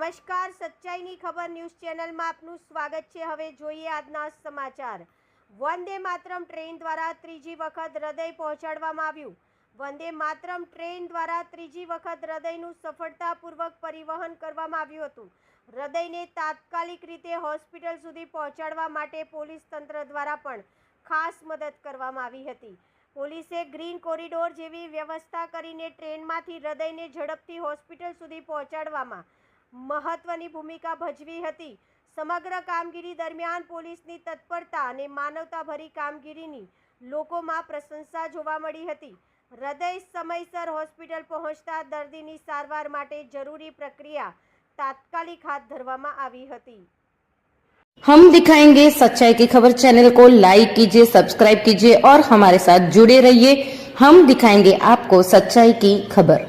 નમસ્કાર, સચ્ચાઈની ખબર ન્યૂઝ ચેનલમાં આપનું સ્વાગત છે। હવે જોઈએ આજના સમાચાર। વંદે માતરમ ટ્રેન દ્વારા ત્રીજી વખત હૃદય પહોંચાડવામાં આવ્યું। વંદે માતરમ ટ્રેન દ્વારા ત્રીજી વખત હૃદયનું સફળતાપૂર્વક પરિવહન કરવામાં આવ્યું હતું। હૃદયને તાત્કાલિક રીતે હોસ્પિટલ સુધી પહોંચાડવા માટે પોલીસ તંત્ર દ્વારા પણ ખાસ મદદ કરવામાં આવી હતી। પોલીસે ગ્રીન કોરિડોર જેવી વ્યવસ્થા કરીને ટ્રેનમાંથી હૃદયને ઝડપથી હોસ્પિટલ સુધી પહોંચાડવામાં મહત્વની ભૂમિકા ભજવી હતી। સમગ્ર કામગીરી દરમિયાન પોલીસની તત્પરતા અને માનવતાભરી કામગીરીની લોકોમાં પ્રશંસા જોવા મળી હતી। હૃદય સમયસર હોસ્પિટલ પહોંચતા દર્દીની સારવાર માટે જરૂરી પ્રક્રિયા તાત્કાલિક હાથ ધરવામાં આવી હતી। हम दिखाएंगे सच्चाई की खबर चैनल को लाइक कीजिए, सब्सक्राइब कीजिए और हमारे साथ जुड़े रहिए। हम दिखाएंगे आपको सच्चाई की खबर।